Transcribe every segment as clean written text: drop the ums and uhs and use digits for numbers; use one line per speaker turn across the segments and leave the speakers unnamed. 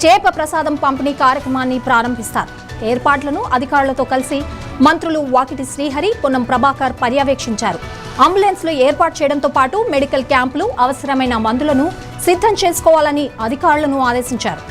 చేప ప్రసాదం పంపిణీ కార్యక్రమాన్ని ప్రారంభిస్తారు. ఏర్పాట్లను అధికారులతో కలిసి మంత్రులు వాకిటి శ్రీహరి, పొన్నం ప్రభాకర్ పర్యవేక్షించారు. అంబులెన్స్లు ఏర్పాటు చేయడంతో పాటు మెడికల్ క్యాంపులు, అవసరమైన మందులను సిద్ధం చేసుకోవాలని అధికారులను ఆదేశించారు.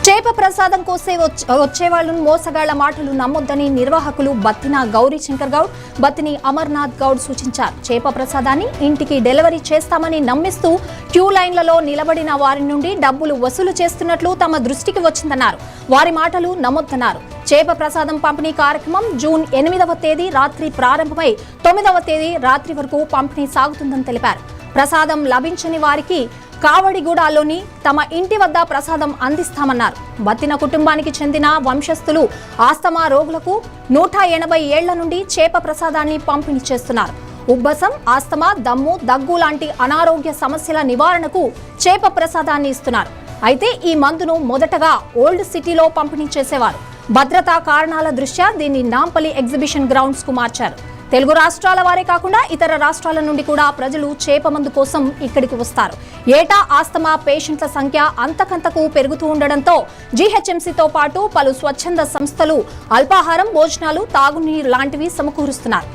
చేప ప్రసాదం కోసే వచ్చేవాళ్లను మోసగాళ్ల మాటలు నమ్మొద్దని నిర్వాహకులు బత్తిన గౌరీ శంకర్ గౌడ్, బత్తిని అమర్నాథ్ గౌడ్ సూచించారు. చేప ప్రసాదాన్ని ఇంటికి డెలివరీ చేస్తామని నమ్మిస్తూ క్యూ లైన్లలో నిలబడిన వారి నుండి డబ్బులు వసూలు చేస్తున్నట్లు తమ దృష్టికి వచ్చిందన్నారు. వారి మాటలు నమ్మొద్దన్నారు. చేప ప్రసాదం పంపిణీ కార్యక్రమం జూన్ 8వ తేదీ రాత్రి ప్రారంభమై 9వ తేదీ రాత్రి వరకు పంపిణీ సాగుతుందని తెలిపారు. ప్రసాదం లభించని వారికి కావడిగూడలోని తమ ఇంటి వద్ద ప్రసాదం అందిస్తామన్నారు. బత్తిన కుటుంబానికి చెందిన వంశస్థులు ఆస్తమా రోగులకు 180 ఏళ్ల నుండి చేప ప్రసాదాన్ని పంపిణీ చేస్తున్నారు. ఉబ్బసం, ఆస్తమా, దమ్ము, దగ్గు లాంటి అనారోగ్య సమస్యల నివారణకు చేప ప్రసాదాన్ని ఇస్తున్నారు. అయితే ఈ మందును మొదటగా ఓల్డ్ సిటీలో పంపిణీ చేసేవారు. భద్రతా కారణాల దృష్ట్యా దీన్ని నాంపల్లి ఎగ్జిబిషన్ గ్రౌండ్స్ కు మార్చారు. తెలుగు రాష్ట్రాల వారే కాకుండా ఇతర రాష్ట్రాల నుండి కూడా ప్రజలు చేప మందు కోసం ఇక్కడికి వస్తారు. ఏటా ఆస్తమా పేషెంట్ల సంఖ్య అంతకంతకు పెరుగుతూ ఉండడంతో జీహెచ్ఎంసీతో పాటు పలు స్వచ్ఛంద సంస్థలు అల్పాహారం, భోజనాలు, తాగునీరు లాంటివి సమకూరుస్తున్నారు.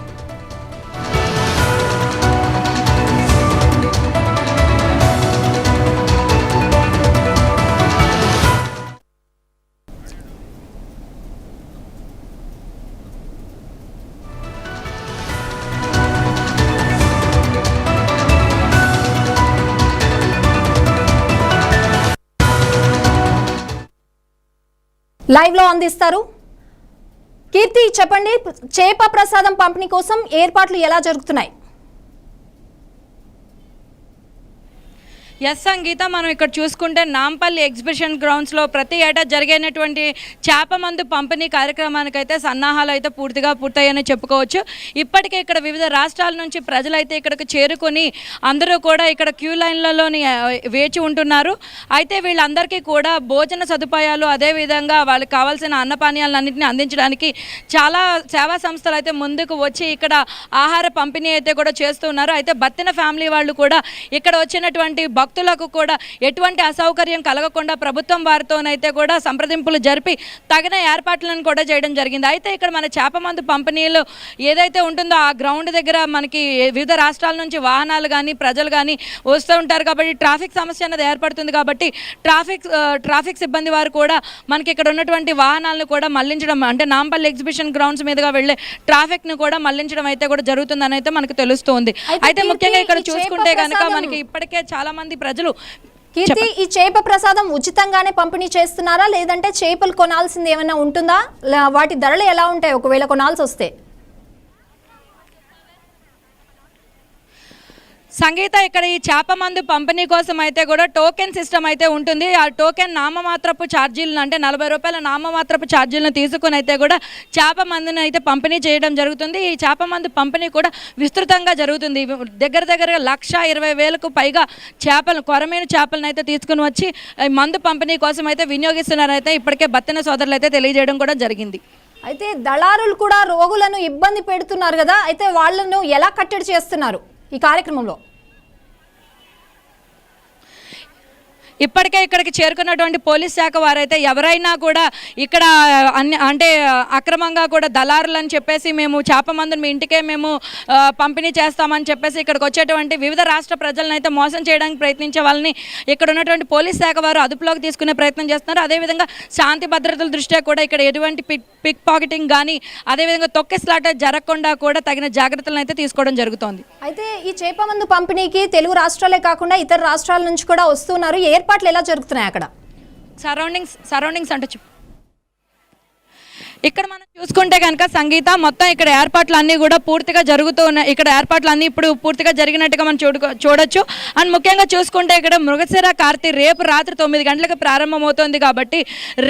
లైవ్ లో అందిస్తారు కీర్తి. చెప్పండి, చేప ప్రసాదం పంపిణీ కోసం ఏర్పాట్లు ఎలా జరుగుతున్నాయి?
ఎస్ సంగీత, మనం ఇక్కడ చూసుకుంటే నాంపల్లి ఎగ్జిబిషన్ గ్రౌండ్స్లో ప్రతి ఏటా జరిగేటువంటి చేప మందు పంపిణీ కార్యక్రమానికైతే సన్నాహాలు అయితే పూర్తయ్యని చెప్పుకోవచ్చు. ఇప్పటికే ఇక్కడ వివిధ రాష్ట్రాల నుంచి ప్రజలైతే ఇక్కడికి చేరుకొని అందరూ కూడా ఇక్కడ క్యూ లైన్లలోని వేచి ఉంటున్నారు. అయితే వీళ్ళందరికీ కూడా భోజన సదుపాయాలు, అదేవిధంగా వాళ్ళకి కావాల్సిన అన్నపానీయాలన్నింటినీ అందించడానికి చాలా సేవా సంస్థలు అయితే ముందుకు వచ్చి ఇక్కడ ఆహార పంపిణీ అయితే కూడా చేస్తున్నారు. అయితే బత్తిన ఫ్యామిలీ వాళ్ళు కూడా ఇక్కడ వచ్చినటువంటి భక్తులకు కూడా ఎటువంటి అసౌకర్యం కలగకుండా ప్రభుత్వం వారితోనైతే కూడా సంప్రదింపులు జరిపి తగిన ఏర్పాట్లను కూడా చేయడం జరిగింది. అయితే ఇక్కడ మన చేప మందు పంపిణీలు ఏదైతే ఉంటుందో ఆ గ్రౌండ్ దగ్గర మనకి వివిధ రాష్ట్రాల నుంచి వాహనాలు కానీ ప్రజలు కానీ వస్తూ ఉంటారు కాబట్టి ట్రాఫిక్ సమస్య అనేది ఏర్పడుతుంది. కాబట్టి ట్రాఫిక్ సిబ్బంది వారు కూడా మనకి ఇక్కడ ఉన్నటువంటి వాహనాలను కూడా మళ్లించడం, అంటే నాంపల్లి ఎగ్జిబిషన్ గ్రౌండ్స్ మీదుగా వెళ్లే ట్రాఫిక్ ను కూడా మళ్లించడం అయితే కూడా జరుగుతుందని అయితే మనకు తెలుస్తుంది. అయితే ముఖ్యంగా ఇక్కడ చూసుకుంటే కనుక మనకి ఇప్పటికే చాలా మంది ప్రజలు
కీర్తి, ఈ చేప ప్రసాదం ఉచితంగానే పంపిణీ చేస్తున్నారా, లేదంటే చేపలు కొనాల్సింది ఏమైనా ఉంటుందా? వాటి ధరలు ఎలా ఉంటాయి ఒకవేళ కొనాల్సి వస్తే?
సంగీత, ఇక్కడ ఈ చేప మందు పంపిణీ కోసం అయితే కూడా టోకెన్ సిస్టమ్ అయితే ఉంటుంది. ఆ టోకెన్ నామమాత్రపు ఛార్జీలను, అంటే 40 రూపాయల నామమాత్రపు ఛార్జీలను తీసుకుని అయితే కూడా చేప మందుని అయితే పంపిణీ చేయడం జరుగుతుంది. ఈ చేప మందు పంపిణీ కూడా విస్తృతంగా జరుగుతుంది. దగ్గర 1,20,000కు పైగా చేపలు, కొరమైన చేపలను అయితే తీసుకుని వచ్చి మందు పంపిణీ కోసం అయితే వినియోగిస్తున్నారైతే ఇప్పటికే బత్తిన సోదరులు అయితే తెలియజేయడం కూడా జరిగింది.
అయితే దళారులు కూడా రోగులను ఇబ్బంది పెడుతున్నారు కదా, అయితే వాళ్ళను ఎలా కట్టడి చేస్తున్నారు ఈ కార్యక్రమంలో?
ఇప్పటికే ఇక్కడికి చేరుకున్నటువంటి పోలీస్ శాఖ వారైతే ఎవరైనా కూడా ఇక్కడ అంటే అక్రమంగా కూడా దళారులని చెప్పేసి మేము చేప మందుని మీ ఇంటికే మేము పంపిణీ చేస్తామని చెప్పేసి ఇక్కడికి వచ్చేటువంటి వివిధ రాష్ట్ర ప్రజలను అయితే మోసం చేయడానికి ప్రయత్నించే వాళ్ళని ఇక్కడ ఉన్నటువంటి పోలీస్ శాఖ వారు అదుపులోకి తీసుకునే ప్రయత్నం చేస్తున్నారు. అదేవిధంగా శాంతి భద్రతల దృష్ట్యా కూడా ఇక్కడ ఎటువంటి పిక్ పాకెటింగ్ కానీ అదేవిధంగా తొక్కిసలాట జరగకుండా కూడా తగిన జాగ్రత్తలను అయితే తీసుకోవడం జరుగుతోంది.
అయితే ఈ చేప మందు పంపిణీకి తెలుగు రాష్ట్రాలే కాకుండా ఇతర రాష్ట్రాల నుంచి కూడా వస్తున్నారు. ఏర్పాట్లు ఎలా జరుగుతున్నాయి అక్కడ?
సరౌండింగ్స్ అంటే ఇక్కడ మనం చూసుకుంటే కనుక సంగీత మొత్తం ఇక్కడ ఏర్పాట్లు అన్నీ కూడా పూర్తిగా జరుగుతూ ఉన్నాయి. ఇక్కడ ఏర్పాట్లు అన్నీ ఇప్పుడు పూర్తిగా జరిగినట్టుగా మనం చూడొచ్చు. అండ్ ముఖ్యంగా చూసుకుంటే ఇక్కడ మృగశిర కార్తీ రేపు రాత్రి 9 గంటలకు ప్రారంభమవుతుంది కాబట్టి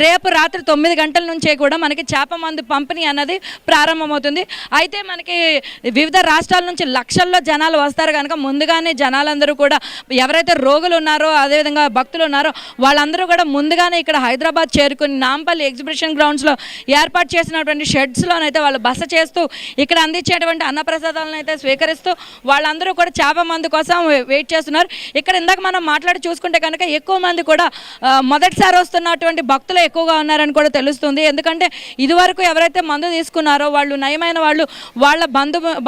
రేపు రాత్రి 9 గంటల నుంచే కూడా మనకి చేప మందు పంపిణీ అన్నది ప్రారంభమవుతుంది. అయితే మనకి వివిధ రాష్ట్రాల నుంచి లక్షల్లో జనాలు వస్తారు కనుక ముందుగానే జనాలందరూ కూడా ఎవరైతే రోగులు ఉన్నారో అదేవిధంగా భక్తులు ఉన్నారో వాళ్ళందరూ కూడా ముందుగానే ఇక్కడ హైదరాబాద్ చేరుకుని నాంపల్లి ఎగ్జిబిషన్ గ్రౌండ్స్లో ఏర్పాటు చేసినటువంటి షెడ్స్లోనైతే వాళ్ళు బస చేస్తూ ఇక్కడ అందించేటువంటి అన్నప్రసాదాలను అయితే స్వీకరిస్తూ వాళ్ళందరూ కూడా చేప మందు కోసం వెయిట్ చేస్తున్నారు. ఇక్కడ ఇందాక మనం మాట్లాడి చూసుకుంటే కనుక ఎక్కువ మంది కూడా మొదటిసారి వస్తున్నటువంటి భక్తులు ఎక్కువగా ఉన్నారని కూడా తెలుస్తుంది. ఎందుకంటే ఇదివరకు ఎవరైతే మందు తీసుకున్నారో వాళ్ళు నయమైన వాళ్ళు వాళ్ళ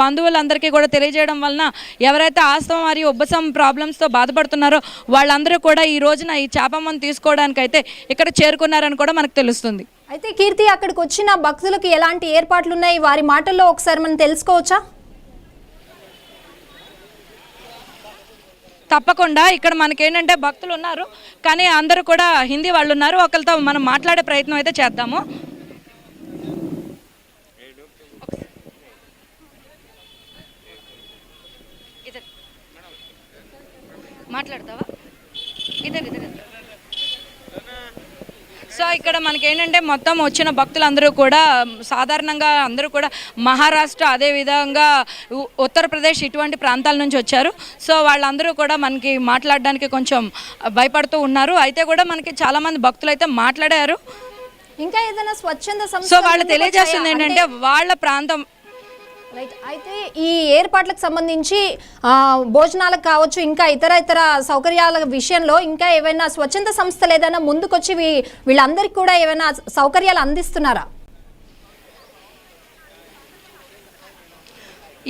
బంధువులందరికీ కూడా తెలియజేయడం వలన ఎవరైతే ఆస్తమా మరియు ఉబ్బసం ప్రాబ్లమ్స్తో బాధపడుతున్నారో వాళ్ళందరూ కూడా ఈ రోజున ఈ చేప మందు తీసుకోవడానికి అయితే ఇక్కడ చేరుకున్నారని కూడా మనకు తెలుస్తుంది.
అయితే కీర్తి, అక్కడికి వచ్చిన భక్తులకు ఎలాంటి ఏర్పాట్లు ఉన్నాయి వారి మాటల్లో ఒకసారి మనం తెలుసుకోవచ్చా?
తప్పకుండా. ఇక్కడ మనకేంటంటే భక్తులు ఉన్నారు కానీ అందరూ కూడా హిందీ వాళ్ళు ఉన్నారు. ఒకరితో మనం మాట్లాడే ప్రయత్నం అయితే చేద్దాము. మాట్లాడతావా? ఇద్దరు సో ఇక్కడ మనకేంటంటే మొత్తం వచ్చిన భక్తులందరూ కూడా సాధారణంగా అందరూ కూడా మహారాష్ట్ర అదేవిధంగా ఉత్తరప్రదేశ్ ఇటువంటి ప్రాంతాల నుంచి వచ్చారు. సో వాళ్ళందరూ కూడా మనకి మాట్లాడడానికి కొంచెం భయపడుతూ ఉన్నారు. అయితే కూడా మనకి చాలామంది భక్తులు అయితే మాట్లాడారు.
ఇంకా ఏదైనా స్వచ్ఛంద సంస్థ
సో వాళ్ళు తెలియజేస్తుంది ఏంటంటే వాళ్ళ ప్రాంతం
రైట్. అయితే ఈ ఏర్పాట్లకు సంబంధించి భోజనాలకు కావచ్చు ఇంకా ఇతర సౌకర్యాల విషయంలో ఇంకా ఏమైనా స్వచ్ఛంద సంస్థలు ఏదైనా ముందుకొచ్చి వీళ్ళందరికీ కూడా ఏమైనా సౌకర్యాలు అందిస్తున్నారా?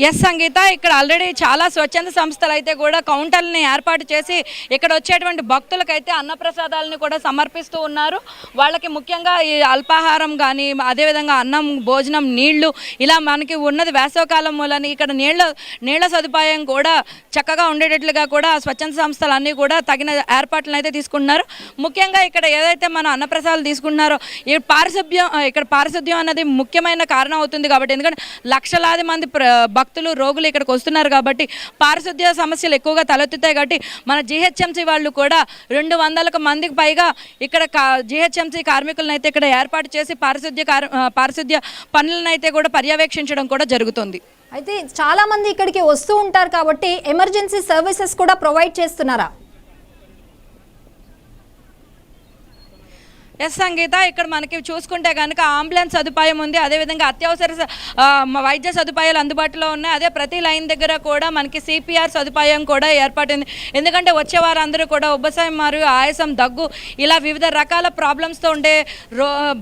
ఎస్ సంగీత, ఇక్కడ ఆల్రెడీ చాలా స్వచ్ఛంద సంస్థలు అయితే కూడా కౌంటర్లని ఏర్పాటు చేసి ఇక్కడ వచ్చేటువంటి భక్తులకైతే అన్నప్రసాదాలని కూడా సమర్పిస్తూ ఉన్నారు. వాళ్ళకి ముఖ్యంగా ఈ అల్పాహారం కానీ అదేవిధంగా అన్నం, భోజనం, నీళ్లు ఇలా మనకి ఉన్నది వేసవకాలం మూలని ఇక్కడ నీళ్ల సదుపాయం కూడా చక్కగా ఉండేటట్లుగా కూడా స్వచ్ఛంద సంస్థలు అన్నీ కూడా తగిన ఏర్పాట్లను అయితే తీసుకుంటున్నారు. ముఖ్యంగా ఇక్కడ ఏదైతే మన అన్నప్రసాదాలు తీసుకుంటున్నారో ఇక్కడ పారిశుద్ధ్యం అన్నది ముఖ్యమైన కారణం అవుతుంది కాబట్టి ఎందుకంటే లక్షలాది మంది భక్తులు రోగులు ఇక్కడికి వస్తున్నారు కాబట్టి పారిశుద్ధ్య సమస్యలు ఎక్కువగా తలెత్తుతాయి. కాబట్టి మన జిహెచ్ఎంసీ వాళ్ళు కూడా 200 మందికి పైగా ఇక్కడ జిహెచ్ఎంసీ కార్మికులను అయితే ఇక్కడ ఏర్పాటు చేసి పారిశుద్ధ్య పనులను అయితే కూడా పర్యవేక్షించడం కూడా జరుగుతుంది.
అయితే చాలా మంది ఇక్కడికి వస్తూ ఉంటారు కాబట్టి ఎమర్జెన్సీ సర్వీసెస్ కూడా ప్రొవైడ్ చేస్తున్నారా?
ఎస్ సంగీత, ఇక్కడ మనకి చూసుకుంటే కనుక అంబులెన్స్ సదుపాయం ఉంది. అదేవిధంగా అత్యవసర వైద్య సదుపాయాలు అందుబాటులో ఉన్నాయి. అదే ప్రతి లైన్ దగ్గర కూడా మనకి సిపిఆర్ సదుపాయం కూడా ఏర్పాటైంది. ఎందుకంటే వచ్చేవారందరూ కూడా ఉబ్బసం మరియు ఆయాసం, దగ్గు ఇలా వివిధ రకాల ప్రాబ్లమ్స్తో ఉండే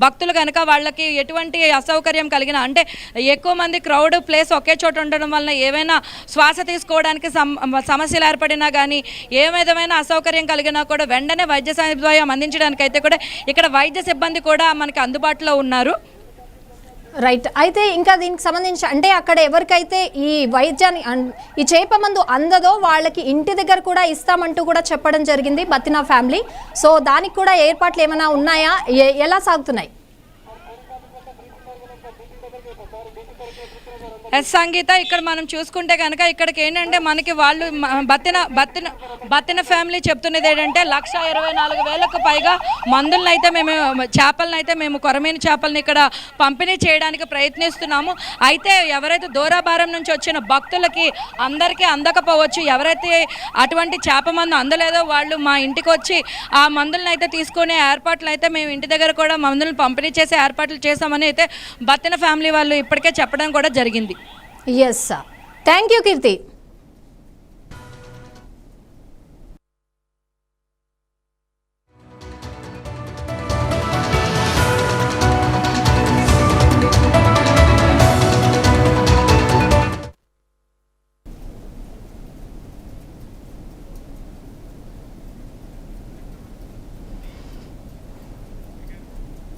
భక్తులు కనుక వాళ్ళకి ఎటువంటి అసౌకర్యం కలిగిన అంటే ఎక్కువ మంది క్రౌడ్ ప్లేస్ ఒకే చోట ఉండడం వలన ఏవైనా శ్వాస తీసుకోవడానికి సమస్యలు ఏర్పడినా కానీ ఏ విధమైన అసౌకర్యం కలిగినా కూడా వెంటనే వైద్య సదుపాయం అందించడానికి అయితే కూడా ఇక్కడ వైద్య సిబ్బంది కూడా మనకి అందుబాటులో ఉన్నారు.
రైట్. అయితే ఇంకా దీనికి సంబంధించి అంటే అక్కడ ఎవరికైతే ఈ వైద్యాన్ని ఈ చేప మందు అందదో వాళ్ళకి ఇంటి దగ్గర కూడా ఇస్తామంటూ కూడా చెప్పడం జరిగింది బతినా ఫ్యామిలీ. సో దానికి కూడా ఏర్పాట్లు ఏమైనా ఉన్నాయా? ఎలా సాగుతున్నాయి?
ఎస్ సంగీత, ఇక్కడ మనం చూసుకుంటే కనుక ఇక్కడికి ఏంటంటే మనకి వాళ్ళు బత్తిన ఫ్యామిలీ చెప్తున్నది ఏంటంటే 1,24,000కు పైగా మందులను అయితే చేపలను అయితే మేము కొరమీను చేపలను ఇక్కడ పంపిణీ చేయడానికి ప్రయత్నిస్తున్నాము. అయితే ఎవరైతే దూరాభారం నుంచి వచ్చిన భక్తులకి అందరికీ అందకపోవచ్చు. ఎవరైతే అటువంటి చేప మందు అందలేదో వాళ్ళు మా ఇంటికి వచ్చి ఆ మందులను అయితే తీసుకునే ఏర్పాట్లు అయితే మేము ఇంటి దగ్గర కూడా మందులను పంపిణీ చేసే ఏర్పాట్లు చేసామని అయితే బత్తిన ఫ్యామిలీ వాళ్ళు ఇప్పటికే చెప్పడం కూడా జరిగింది.
Yes, thank you Keerthi.